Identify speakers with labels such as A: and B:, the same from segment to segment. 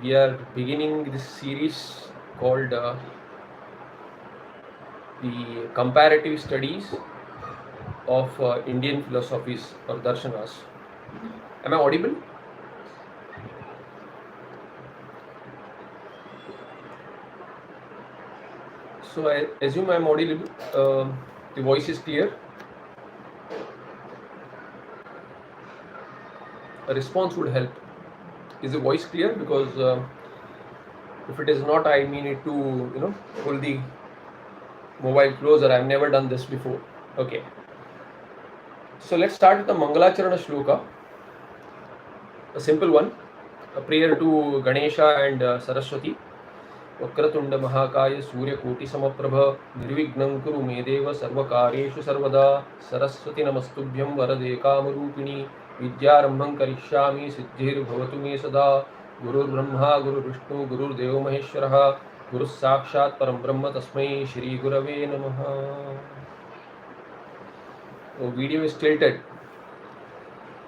A: We are beginning this series called the comparative studies of Indian philosophies or darshanas. Am I audible? So I assume I am audible. The voice is clear. A response would help. Is the voice clear? Because if it is not, I may need to pull the mobile closer. I have never done this before. Okay. So let's start with the Mangalacharana Shloka. A simple one. A prayer to Ganesha and Saraswati. Vakratunda महाकाय सूर्यकोटि समप्रभ निर्विघ्नं कुरु मे देव सर्वकार्येषु सर्वदा सरस्वती नमस्तुभ्यं वरदे कामरूपिणी विद्यारंभं करिष्यामि सिद्धिर्भवतु मे सदा गुरुर्ब्रह्मा गुरुर्विष्णु गुरुर्देवो महेश्वरः गुरुः साक्षात् परं ब्रह्म तस्मै श्री गुरवे नमः. Video is tilted.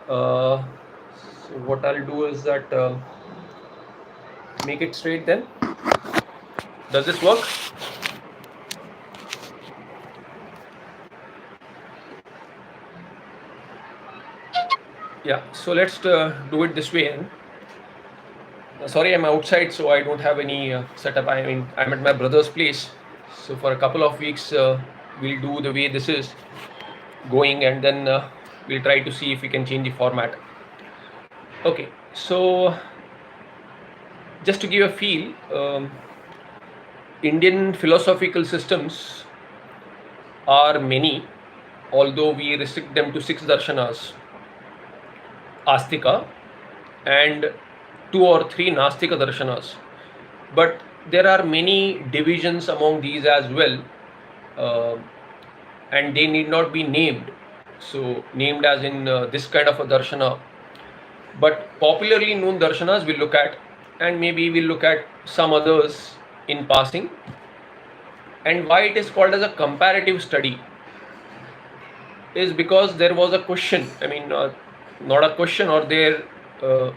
A: So what I'll do is that make it straight then. Does this work? Yeah, so let's do it this way. Sorry, I'm outside, so I don't have any setup. I mean, I'm at my brother's place. So for a couple of weeks, we'll do the way this is going, and then we'll try to see if we can change the format. Okay, so just to give a feel, Indian philosophical systems are many, although we restrict them to 6 darshanas, Astika, and 2 or 3 Nastika darshanas. But there are many divisions among these as well, and they need not be named. So named as in this kind of a darshana. But popularly known darshanas we'll look at, and maybe we'll look at some others in passing. And why it is called as a comparative study is because there was a question, I mean not a question, or there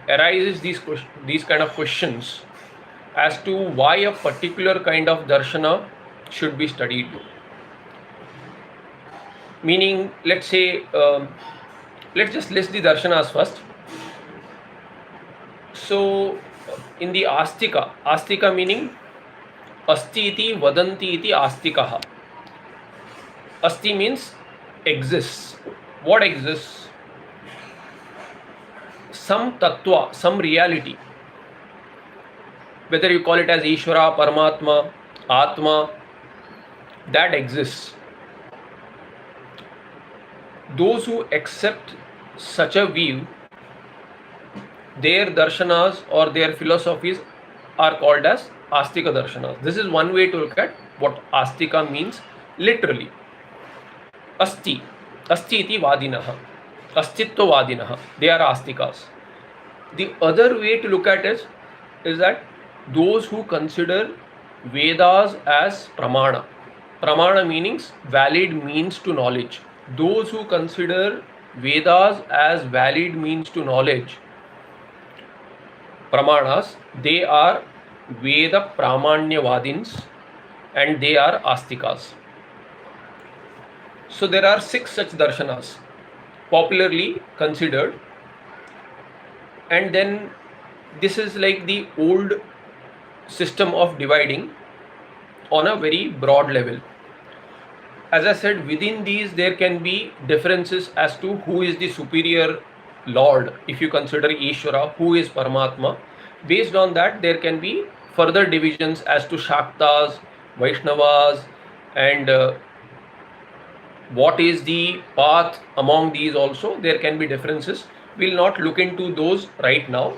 A: arises these kind of questions as to why a particular kind of darshana should be studied. Meaning, let's say, let's just list the darshanas first. So in the Astika meaning Asti iti vadanti iti Astikaha. Asti means exists. What exists? Some tattva, some reality. Whether you call it as Ishvara, Paramatma, Atma, that exists. Those who accept such a view, their darshanas or their philosophies are called as Astika darshanas. This is one way to look at what Astika means literally. Asti iti vadinaha, astitva vadinaha, they are Astikas. The other way to look at it is that those who consider Vedas as pramana. Pramana means valid means to knowledge. Those who consider Vedas as valid means to knowledge, pramanas, they are Veda Pramanyavadins, and they are Astikas. So there are 6 such darshanas popularly considered, and then this is like the old system of dividing on a very broad level. As I said, within these there can be differences as to who is the superior Lord. If you consider Ishvara, who is Paramatma, based on that there can be further divisions as to Shaktas, Vaishnavas, and what is the path among these also. There can be differences. We'll not look into those right now.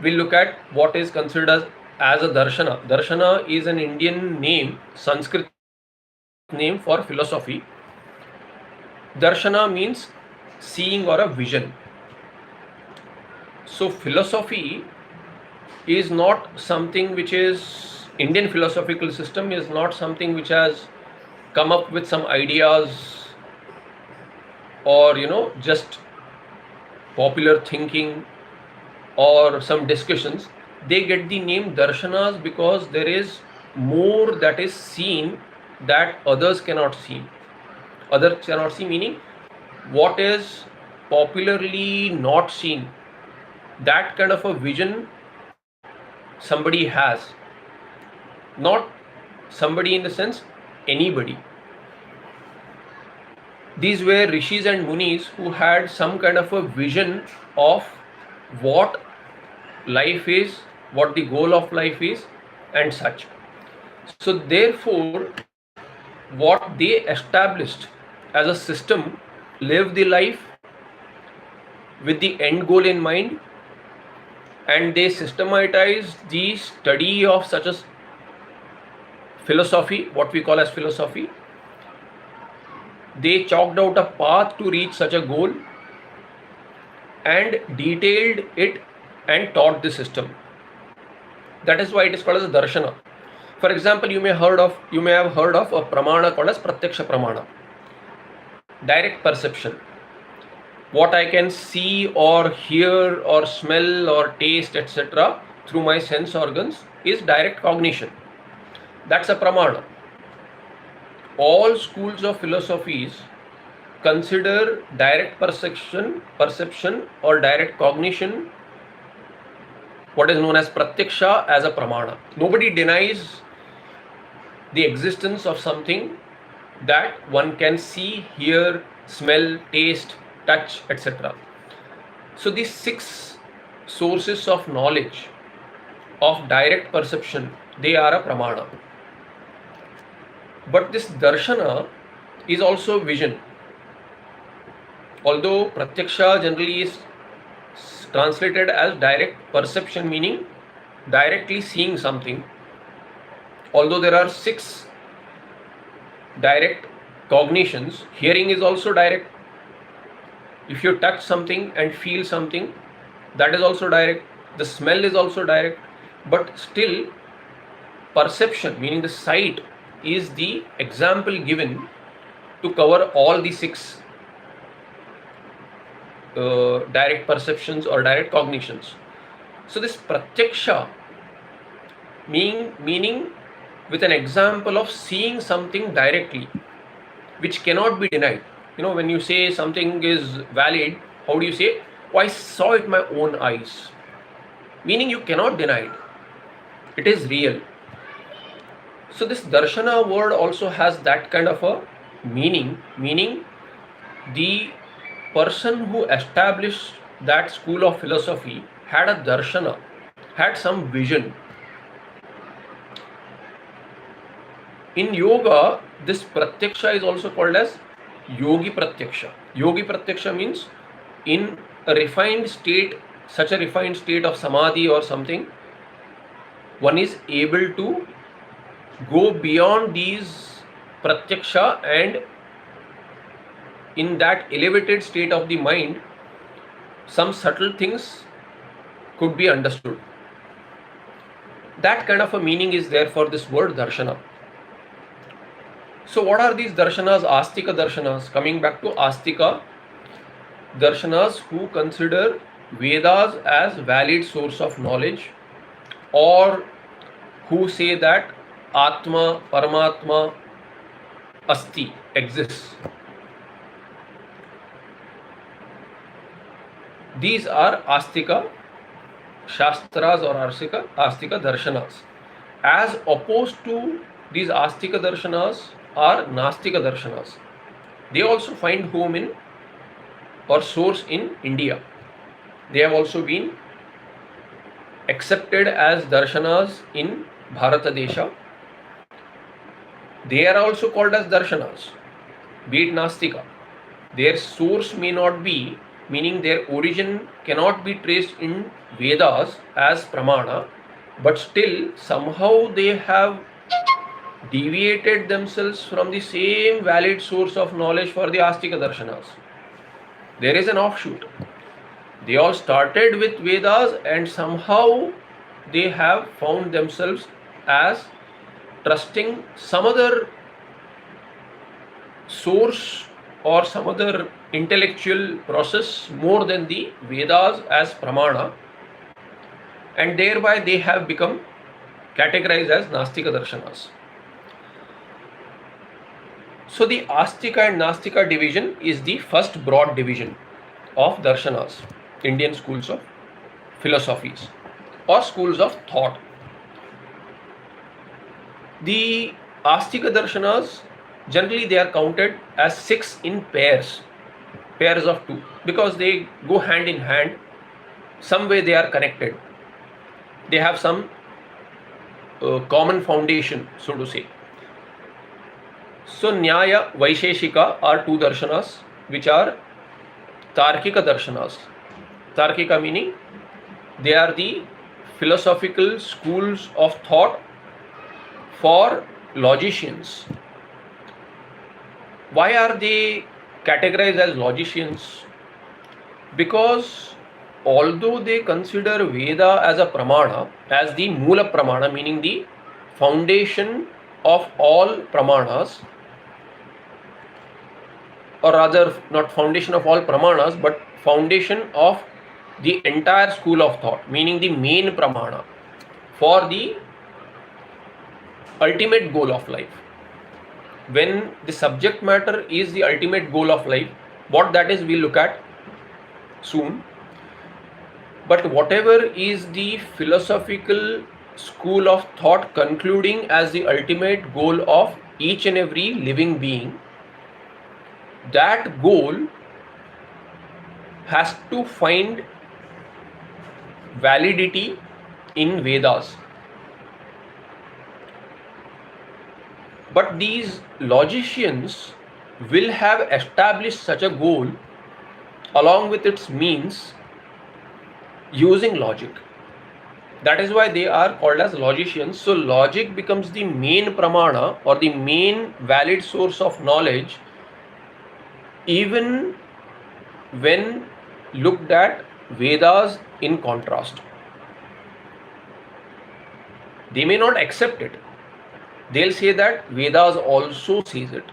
A: We'll look at what is considered as a darshana. Darshana is an Indian name, Sanskrit name for philosophy. Darshana means seeing or a vision. So philosophy is not something which is, Indian philosophical system is not something which has come up with some ideas or just popular thinking or some discussions. they get the name darshanas because there is more that is seen that others cannot see. Others cannot see meaning what is popularly not seen. That kind of a vision somebody has. Not somebody in the sense anybody. These were rishis and munis who had some kind of a vision of what life is, what the goal of life is, and such. So therefore, what they established as a system to live the life with the end goal in mind, and they systematized the study of such a philosophy, what we call as philosophy. They chalked out a path to reach such a goal and detailed it and taught the system. That is why it is called as a darshana. For example, you may have heard of a pramana called as pratyaksha pramana, direct perception. What I can see or hear or smell or taste, etc., through my sense organs is direct cognition. That's a pramana. All schools of philosophies consider direct perception or direct cognition, what is known as pratyaksha, as a pramana. Nobody denies the existence of something that one can see, hear, smell, taste, touch, etc. So these 6 sources of knowledge of direct perception, they are a pramana. But this darshana is also vision. Although pratyaksha generally is translated as direct perception, meaning directly seeing something, although there are 6 direct cognitions, hearing is also direct. If you touch something and feel something, that is also direct. The smell is also direct. But still, perception, meaning the sight, is the example given to cover all the 6 direct perceptions or direct cognitions. So this pratyaksha meaning with an example of seeing something directly, which cannot be denied. When you say something is valid, how do you say? Oh, I saw it with my own eyes. Meaning you cannot deny it. It is real. So this darshana word also has that kind of a meaning the person who established that school of philosophy had a darshana, had some vision. In yoga, this pratyaksha is also called as yogi pratyaksha. Yogi pratyaksha means in a refined state, such a refined state of samadhi or something, one is able to go beyond these pratyaksha, and in that elevated state of the mind, some subtle things could be understood. That kind of a meaning is there for this word darshana. So what are these darshanas? Astika darshanas. Coming back to Astika darshanas, who consider Vedas as valid source of knowledge, or who say that Atma, Paramatma, Asti exists. These are Astika Shastras or Astika darshanas. As opposed to these Astika darshanas are Nastika darshanas. They also find home in or source in India. They have also been accepted as darshanas in Bharata Desha. They are also called as darshanas, be it Nastika. Their source may not be, meaning their origin cannot be traced in Vedas as pramana, but still somehow they have deviated themselves from the same valid source of knowledge for the Astika darshanas. There is an offshoot. They all started with Vedas and somehow they have found themselves as trusting some other source or some other intellectual process more than the Vedas as pramana, and thereby they have become categorized as Nastika Darshanas. So the Astika and Nastika division is the first broad division of Darshanas, Indian schools of philosophies or schools of thought. The Astika Darshanas, generally they are counted as 6 in pairs of 2, because they go hand in hand. Some way they are connected. They have some common foundation, so to say. So Nyaya, Vaisheshika are 2 darshanas which are Tarkika darshanas. Tarkika meaning they are the philosophical schools of thought for logicians. Why are they categorized as logicians? Because although they consider Veda as a pramana, as the Mula pramana, meaning the foundation of all pramanas, or rather not foundation of all pramanas, but foundation of the entire school of thought, meaning the main pramana for the ultimate goal of life. When the subject matter is the ultimate goal of life, what that is we'll look at soon. But whatever is the philosophical school of thought concluding as the ultimate goal of each and every living being, that goal has to find validity in Vedas. But these logicians will have established such a goal along with its means using logic. That is why they are called as logicians. So logic becomes the main pramana or the main valid source of knowledge, even when looked at Vedas in contrast. They may not accept it. They'll say that Vedas also says it.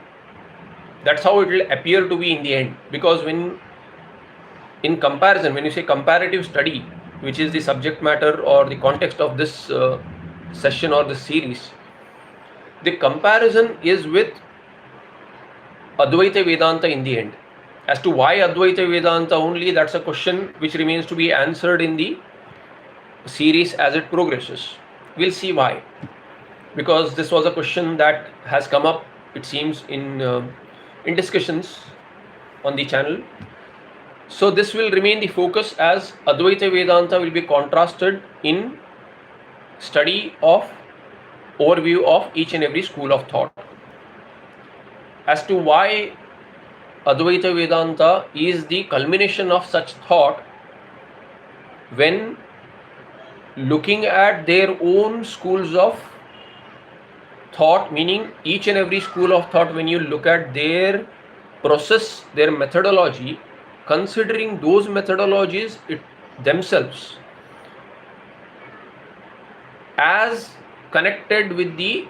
A: That's how it will appear to be in the end. Because when in comparison, when you say comparative study, which is the subject matter or the context of this session or this series, the comparison is with Advaita Vedanta in the end. As to why Advaita Vedanta only, that's a question which remains to be answered in the series as it progresses. We'll see why. Because this was a question that has come up, it seems, in discussions on the channel. So this will remain the focus, as Advaita Vedanta will be contrasted in study of overview of each and every school of thought. As to why Advaita Vedanta is the culmination of such thought, when looking at their own schools of thought, meaning each and every school of thought, when you look at their process, their methodology, considering those methodologies themselves as connected with the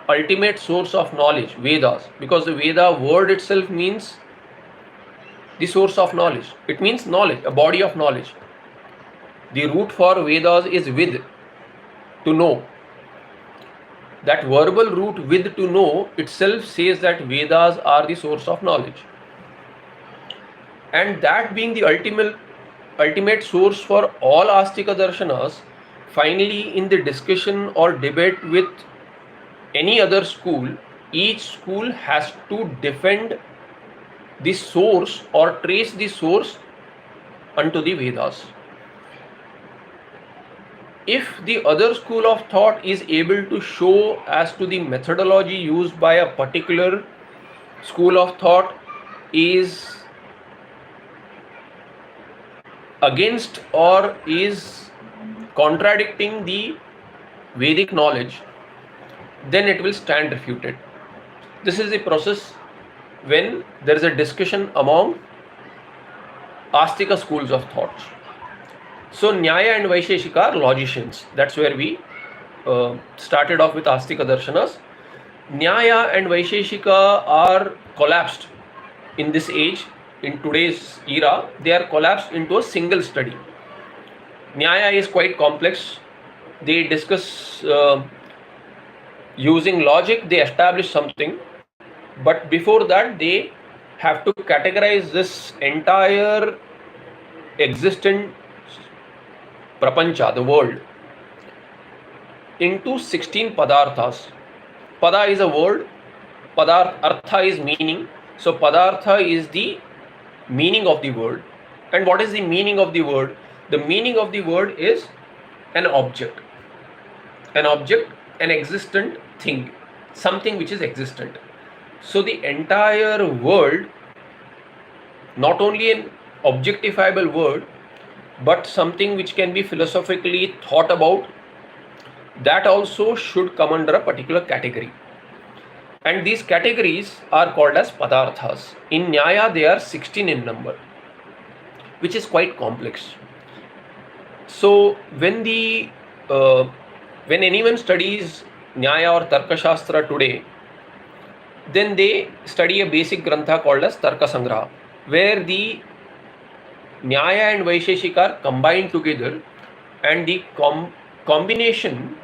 A: ultimate source of knowledge, Vedas, because the Veda word itself means the source of knowledge. It means knowledge, a body of knowledge. The root for Vedas is vid, to know. That verbal root with, to know, itself says that Vedas are the source of knowledge. And that being the ultimate source for all Astika Darshanas, finally in the discussion or debate with any other school, each school has to defend the source or trace the source unto the Vedas. If the other school of thought is able to show as to the methodology used by a particular school of thought is against or is contradicting the Vedic knowledge, then it will stand refuted. This is the process when there is a discussion among Astika schools of thought. So Nyaya and Vaisheshika are logicians. That's where we started off with Astika Darshanas. Nyaya and Vaisheshika are collapsed in this age, in today's era. They are collapsed into a single study. Nyaya is quite complex. They discuss using logic, they establish something, but before that, they have to categorize this entire existent prapancha, the world, into 16 padarthas. Pada is a word, artha is meaning. So padartha is the meaning of the word. And what is the meaning of the word? The meaning of the word is an object, an existent thing, something which is existent. So the entire world, not only an objectifiable word, but something which can be philosophically thought about, that also should come under a particular category. And these categories are called as padarthas. In Nyaya, they are 16 in number, which is quite complex. So when anyone studies Nyaya or Tarka Shastra today, then they study a basic grantha called as Tarka Sangraha, where the Nyaya and Vaisheshika are combined together, and the combination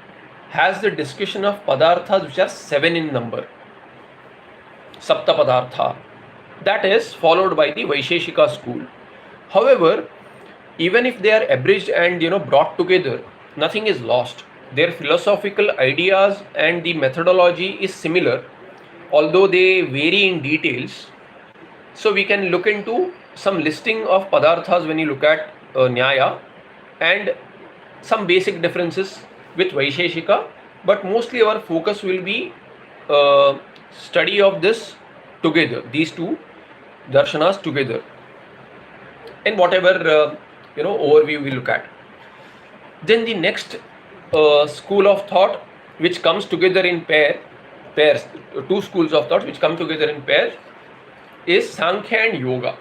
A: has the discussion of padarthas which are 7 in number, Sapta Padartha. That is followed by the Vaisheshika school. However, even if they are abridged and brought together, nothing is lost. Their philosophical ideas and the methodology is similar, although they vary in details. So we can look into some listing of padarthas when you look at Nyaya, and some basic differences with Vaisheshika, but mostly our focus will be study of this together, these two darshanas together, and whatever overview we look at. Then the next school of thought which comes together in pairs, two schools of thought which come together in pairs, is Sankhya and Yoga.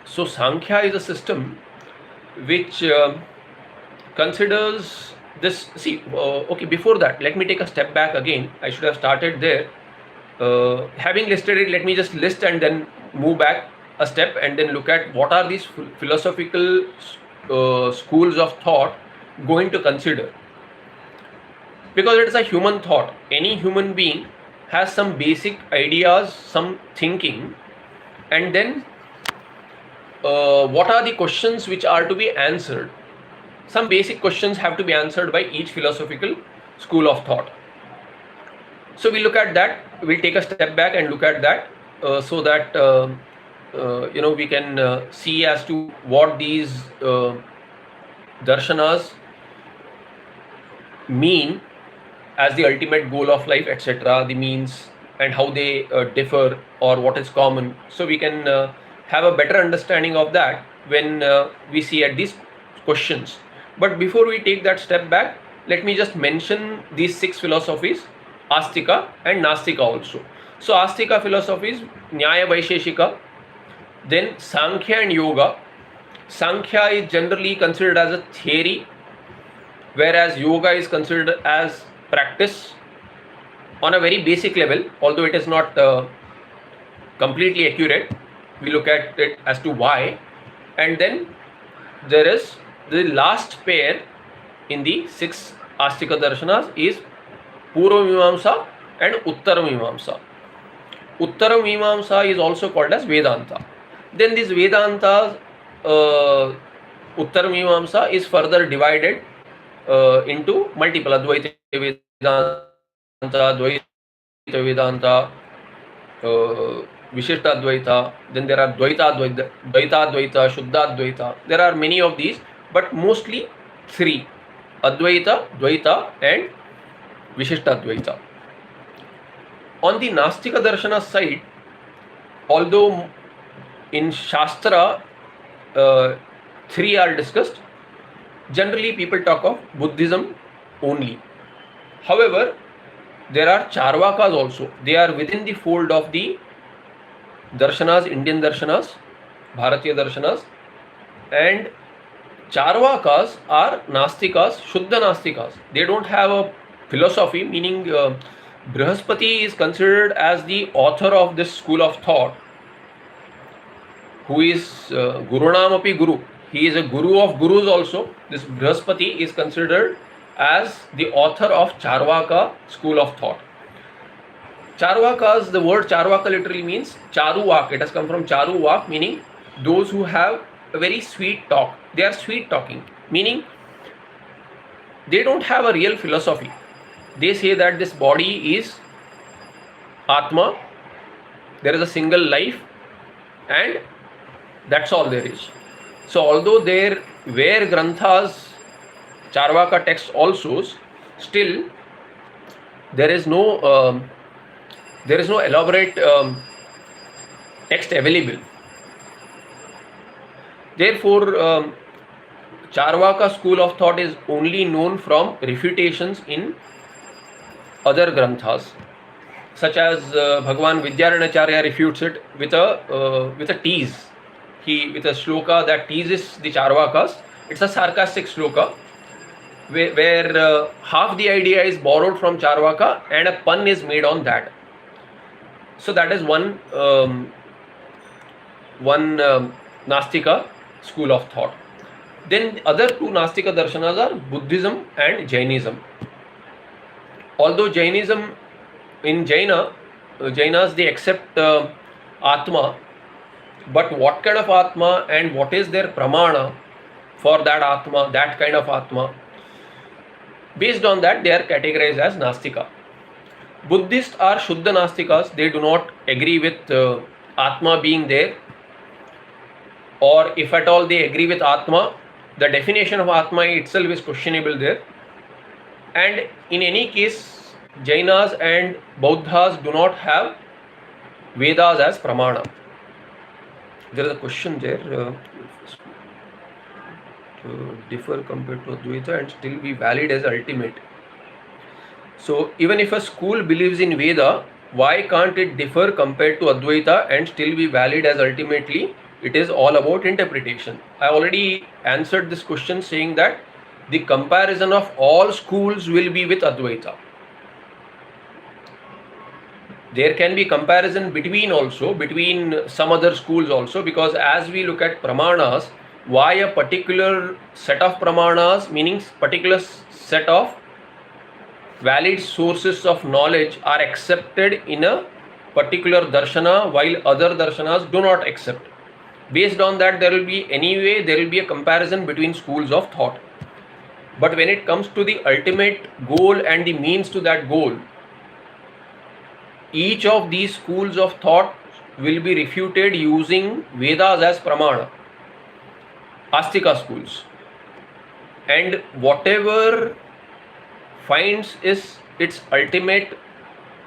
A: So Sankhya is a system which considers this. Okay, before that, let me take a step back again. I should have started there. Having listed it, let me just list and then move back a step and then look at what are these philosophical schools of thought going to consider. Because it is a human thought. Any human being has some basic ideas, some thinking, and then what are the questions which are to be answered. Some basic questions have to be answered by each philosophical school of thought. So we look at that, we'll take a step back and look at that so that we can see as to what these darshanas mean as the ultimate goal of life, etc., the means, and how they differ or what is common. So we can have a better understanding of that when we see at these questions. But before we take that step back, let me just mention these 6 philosophies, Astika and Nastika also. So Astika philosophies, Nyaya Vaisheshika, then Sankhya and Yoga. Sankhya is generally considered as a theory, whereas Yoga is considered as practice on a very basic level, although it is not completely accurate. We look at it as to why. And then there is the last pair in the 6 Astika darshanas is Purva Mimamsa and Uttara Mimamsa. Uttara Mimamsa is also called as Vedanta. Then this Vedanta, Uttara Mimamsa is further divided into multiple Advaita Vedanta, Advaita Vedanta, Vishishta Advaita, then there are Dvaita Advaita, Shuddha Advaita. There are many of these, but mostly 3, Advaita, Dvaita and Vishishta Advaita. On the Nastika Darshana side, although in Shastra 3 are discussed, generally people talk of Buddhism only. However, there are Charvakas also. They are within the fold of the darshanas, Indian darshanas, Bharatiya darshanas, and Charvakas are Nastikas, Shuddha Nastikas. They don't have a philosophy, meaning Brihaspati is considered as the author of this school of thought, who is Gurunam api Guru. He is a guru of gurus also. This Brihaspati is considered as the author of Charvaka school of thought. Charvakas, the word Charvaka literally means Charuvak. It has come from Charuvak, meaning those who have a very sweet talk. They are sweet talking, meaning they don't have a real philosophy. They say that this body is Atma, there is a single life, and that's all there is. So although there were granthas, Charvaka texts also, still there is no elaborate text available. Therefore, Charvaka school of thought is only known from refutations in other granthas, such as Bhagavan Vidyaranyacharya refutes it with a tease. He with a shloka that teases the Charvakas. It's a sarcastic shloka where half the idea is borrowed from Charvaka and a pun is made on that. So that is one Nastika school of thought. Then the other two Nastika darshanas are Buddhism and Jainism. Although Jainism, in Jainas they accept Atma, but what kind of Atma and what is their pramana for that Atma, that kind of Atma, based on that they are categorized as Nastika. Buddhists are Shuddha Nastikas. They do not agree with Atma being there, or if at all they agree with Atma, the definition of Atma itself is questionable there. And in any case, Jainas and Bauddhas do not have Vedas as pramana. There is a question there, to differ compared to Advaita and still be valid as ultimate. So even if a school believes in Veda, why can't it differ compared to Advaita and still be valid as ultimately? It is all about interpretation. I already answered this question saying that the comparison of all schools will be with Advaita. There can be comparison between some other schools also, because as we look at pramanas, why a particular set of pramanas, meaning particular set of valid sources of knowledge are accepted in a particular darshana while other darshanas do not accept. Based on that, there will be a comparison between schools of thought. But when it comes to the ultimate goal and the means to that goal, each of these schools of thought will be refuted using Vedas as pramana, Astika schools, and whatever finds is its ultimate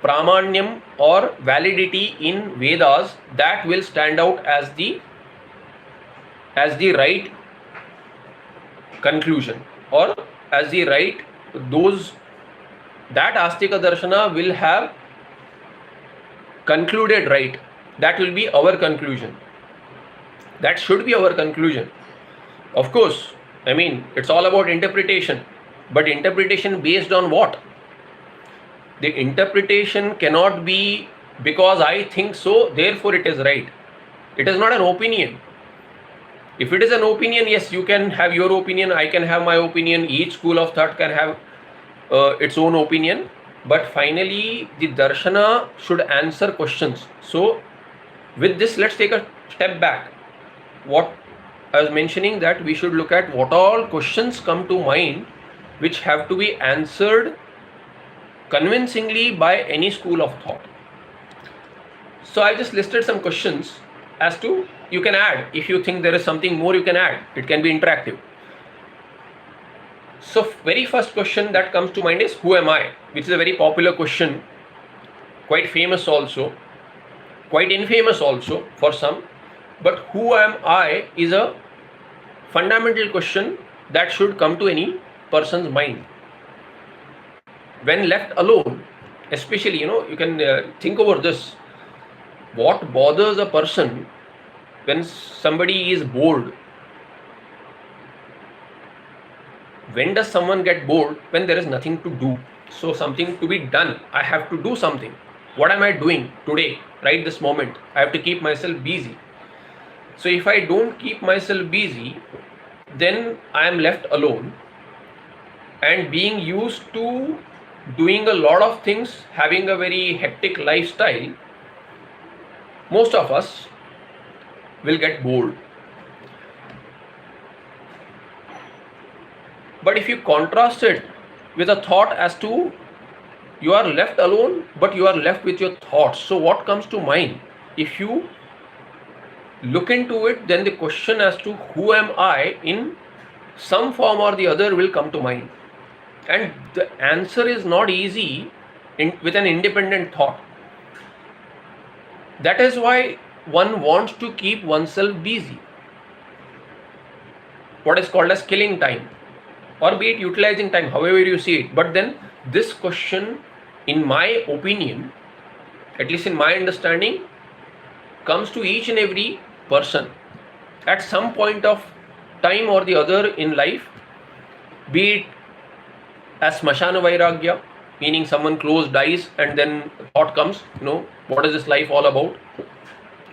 A: pramanyam or validity in Vedas, that will stand out as the right conclusion, or as the right, that Astika darshana will have concluded right. That will be our conclusion. That should be our conclusion. Of course, I mean, it's all about interpretation. But interpretation based on what? The interpretation cannot be because I think so, therefore it is right. It is not an opinion. If it is an opinion, yes, you can have your opinion, I can have my opinion, each school of thought can have its own opinion. But finally, the darshana should answer questions. So, with this, let's take a step back. What I was mentioning, that we should look at what all questions come to mind which have to be answered convincingly by any school of thought. So, I just listed some questions as to, you can add. If you think there is something more, you can add. It can be interactive. So, very first question that comes to mind is, who am I? Which is a very popular question, quite famous also, quite infamous also for some. But who am I is a fundamental question that should come to any person's mind. When left alone, especially, you can think over this. What bothers a person when somebody is bored? When does someone get bored? When there is nothing to do. So something to be done. I have to do something. What am I doing today, right this moment? I have to keep myself busy. So if I don't keep myself busy, then I am left alone and being used to doing a lot of things, having a very hectic lifestyle, most of us will get bored. But if you contrast it with a thought as to you are left alone, but you are left with your thoughts. So what comes to mind? If you look into it, then the question as to who am I in some form or the other will come to mind. And the answer is not easy with an independent thought. That is why one wants to keep oneself busy. What is called as killing time, or be it utilizing time, however you see it. But then this question, in my opinion, at least in my understanding, comes to each and every person at some point of time or the other in life, be it as smashana vairagya, meaning someone close dies and then thought comes, what is this life all about?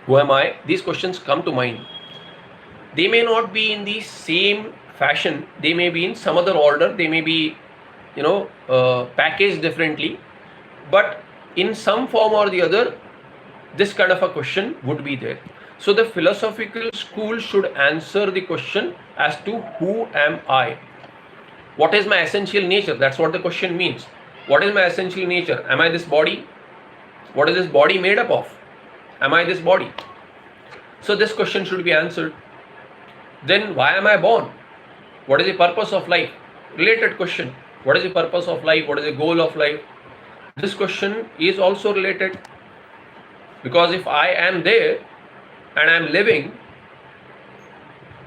A: Who am I? These questions come to mind. They may not be in the same fashion, they may be in some other order, they may be packaged differently, but in some form or the other this kind of a question would be there. So the philosophical school should answer the question as to who am I? What is my essential nature? That's what the question means. What is my essential nature? Am I this body? What is this body made up of? Am I this body? So this question should be answered. Then why am I born? What is the purpose of life? Related question. What is the purpose of life? What is the goal of life? This question is also related, because if I am there and I am living,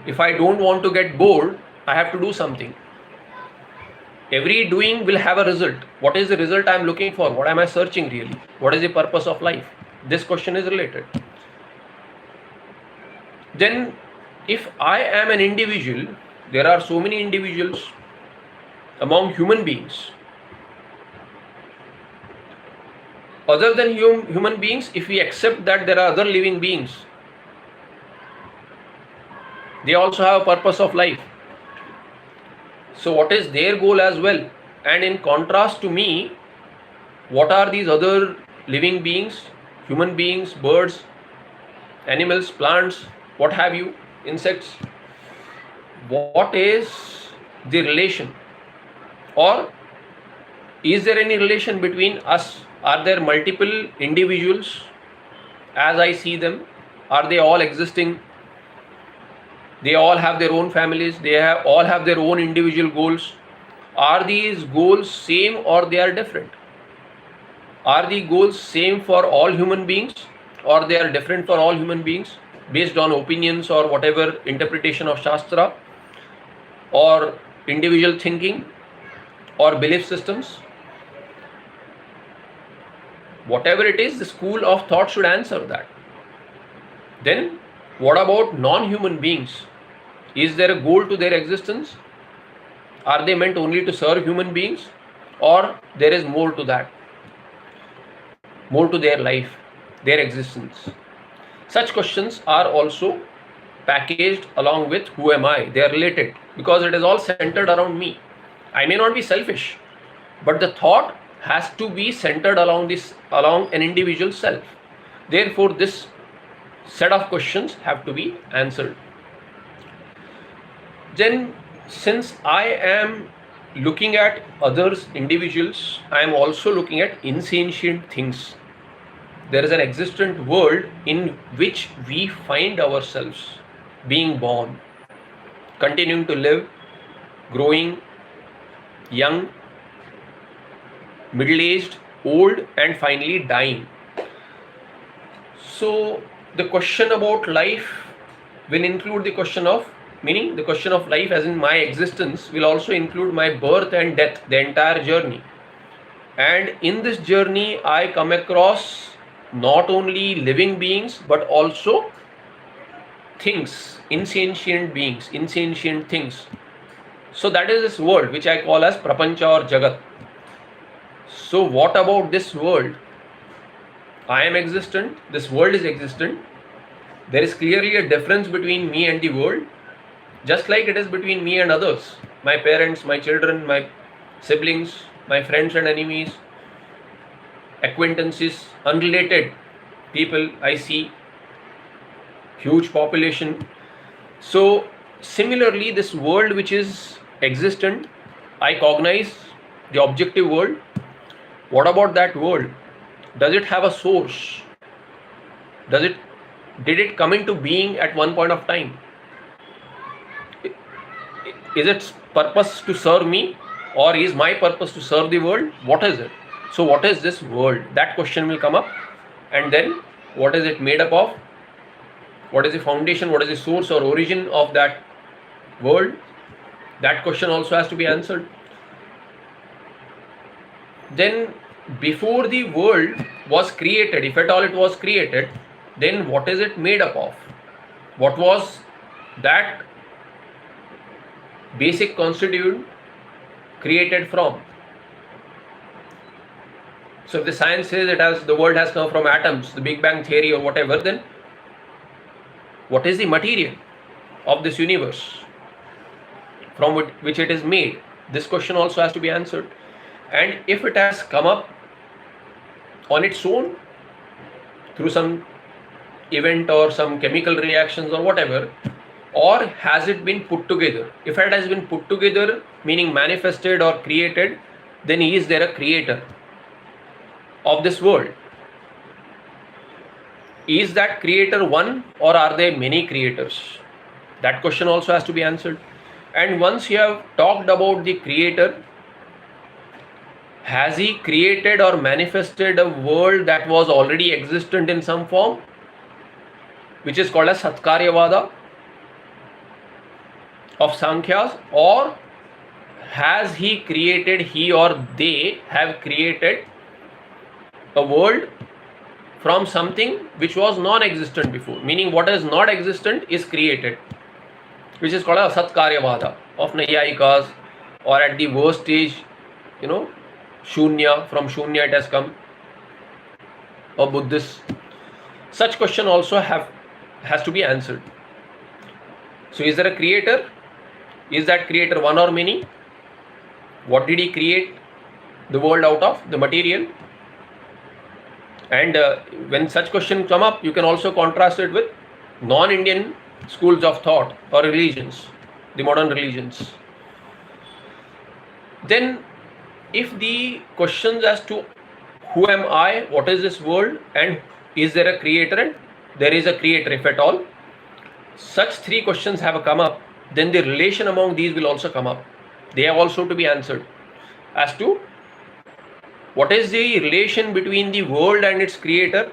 A: if I don't want to get bored, I have to do something. Every doing will have a result. What is the result I am looking for? What am I searching really? What is the purpose of life? This question is related. Then if I am an individual, there are so many individuals among human beings. Other than human beings, if we accept that there are other living beings, they also have a purpose of life. So what is their goal as well? And in contrast to me, what are these other living beings, human beings, birds, animals, plants, what have you, insects? What is the relation? Or is there any relation between us? Are there multiple individuals as I see them? Are they all existing? They all have their own families. They all have their own individual goals. Are these goals same or they are different? Are the goals same for all human beings or they are different for all human beings based on opinions or whatever interpretation of Shastra or individual thinking or belief systems? Whatever it is, the school of thought should answer that. Then what about non-human beings? Is there a goal to their existence? Are they meant only to serve human beings, or there is more to that, more to their life, their existence? Such questions are also packaged along with who am I. They are related because it is all centered around me. I may not be selfish, but the thought has to be centered along an individual self. Therefore, this set of questions have to be answered. Then, since I am looking at others, individuals, I am also looking at insentient things. There is an existent world in which we find ourselves being born, continuing to live, growing, young, middle-aged, old, and finally dying. So the question about life will include the question of, meaning the question of life as in my existence will also include my birth and death, the entire journey. And in this journey I come across not only living beings but also things, insentient beings, insentient things. So that is this world which I call as Prapancha or Jagat. So what about this world? I am existent, this world is existent. There is clearly a difference between me and the world. Just like it is between me and others, my parents, my children, my siblings, my friends and enemies, acquaintances, unrelated people I see, huge population. So similarly, this world which is existent, I cognize the objective world. What about that world? Does it have a source? Did it come into being at one point of time? Is its purpose to serve me, or is my purpose to serve the world? What is it? So what is this world? That question will come up. And then what is it made up of? What is the foundation? What is the source or origin of that world? That question also has to be answered. Then before the world was created, if at all it was created, then what is it made up of? What was that basic constituent created from? So if the science says the world has come from atoms, the Big Bang theory or whatever, then what is the material of this universe from which it is made? This question also has to be answered. And if it has come up on its own through some event or some chemical reactions or whatever, or has it been put together? If it has been put together, meaning manifested or created, then is there a creator of this world? Is that creator one, or are there many creators? That question also has to be answered. And once you have talked about the creator, has he created or manifested a world that was already existent in some form, which is called as Satkaryavada of Sankhyas, or has he or they have created a world from something which was non-existent before, meaning what is not existent is created, which is called a Satkaryavada of Nayayikas, or at the worst stage, Shunya, from Shunya it has come, or Buddhists. Such question also has to be answered. So is there a creator? Is that creator one or many? What did he create the world out of? The material. And when such questions come up, you can also contrast it with non-Indian schools of thought or religions, the modern religions. Then if the questions as to who am I, what is this world, and is there a creator, and there is a creator if at all, such three questions have come up, then the relation among these will also come up. They have also to be answered as to what is the relation between the world and its creator,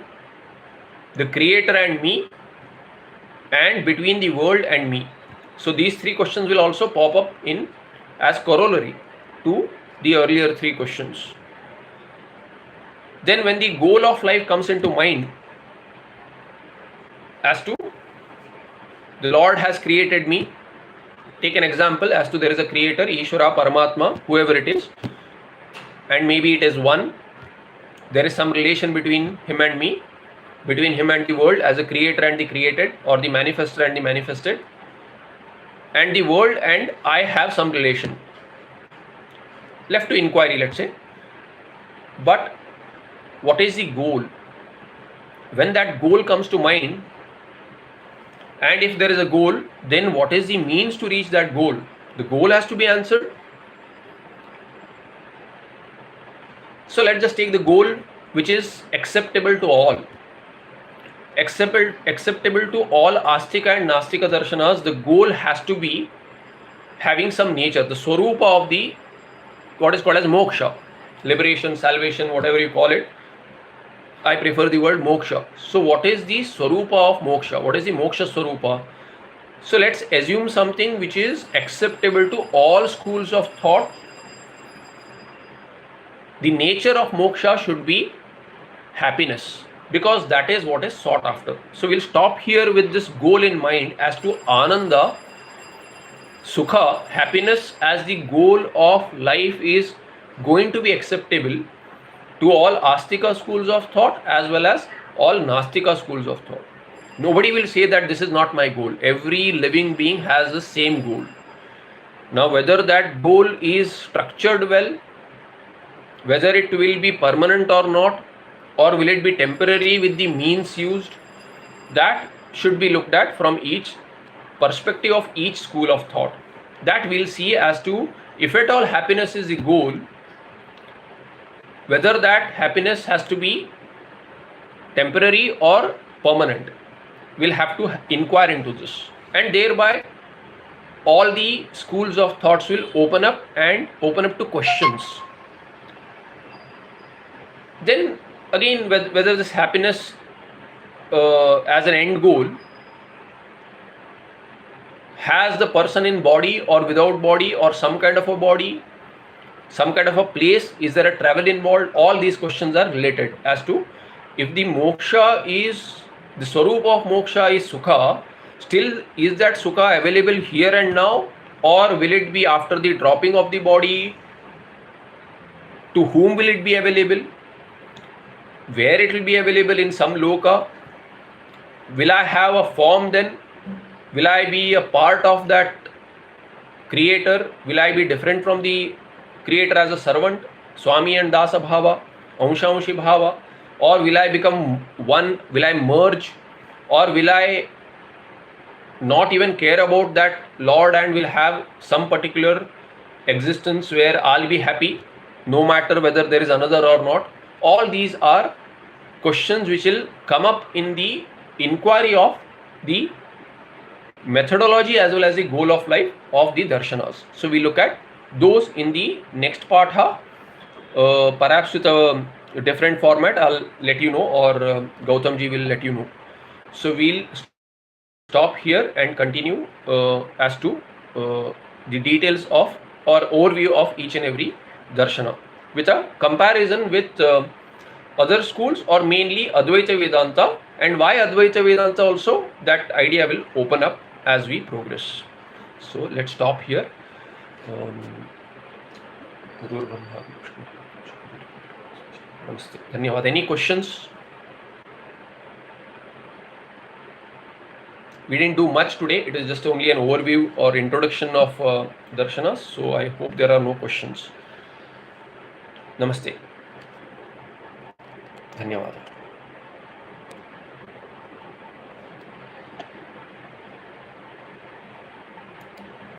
A: the creator and me, and between the world and me. So these three questions will also pop up in as corollary to the earlier three questions. Then when the goal of life comes into mind as to the Lord has created me, take an example as to there is a creator, Ishvara, Paramatma, whoever it is, and maybe it is one. There is some relation between him and me, between him and the world as a creator and the created, or the manifester and the manifested, and the world and I have some relation. Left to inquiry, let's say. But what is the goal? When that goal comes to mind, and if there is a goal, then what is the means to reach that goal? The goal has to be answered. So let's just take the goal which is acceptable to all. Acceptable to all Astika and Nastika darshanas, the goal has to be having some nature, the swarupa of the what is called as moksha, liberation, salvation, whatever you call it. I prefer the word moksha. So what is the swarupa of moksha? What is the moksha swarupa? So let's assume something which is acceptable to all schools of thought. The nature of moksha should be happiness, because that is what is sought after. So we'll stop here with this goal in mind as to Ananda, Sukha, happiness as the goal of life is going to be acceptable to all Astika schools of thought as well as all Nastika schools of thought. Nobody will say that this is not my goal. Every living being has the same goal. Now, whether that goal is structured well, whether it will be permanent or not, or will it be temporary with the means used, that should be looked at from each perspective of each school of thought. That we'll see as to, if at all happiness is the goal, whether that happiness has to be temporary or permanent. We'll have to inquire into this, and thereby all the schools of thoughts will open up to questions. Then again, whether this happiness as an end goal has the person in body or without body, or some kind of a body, some kind of a place, is there a travel involved? All these questions are related as to, if the moksha is, the swarup of moksha is sukha, still is that sukha available here and now, or will it be after the dropping of the body? To whom will it be available? Where it will be available? In some loka? Will I have a form then? Will I be a part of that creator? Will I be different from the creator as a servant? Swami and Dasa Bhava, Ansha Bhava? Or will I become one? Will I merge? Or will I not even care about that Lord and will have some particular existence where I'll be happy no matter whether there is another or not? All these are questions which will come up in the inquiry of the methodology as well as the goal of life of the darshanas. So we look at those in the next part, perhaps with a different format. I'll let you know, or Gautamji will let you know. So we'll stop here and continue as to the details of or overview of each and every darshana, with a comparison with other schools, or mainly Advaita Vedanta. And why Advaita Vedanta also, that idea will open up as we progress. So let's stop here. Dhanyavad. Any questions? We didn't do much today. It is just only an overview or introduction of darshanas. So I hope there are no questions. Namaste. Dhanyavad.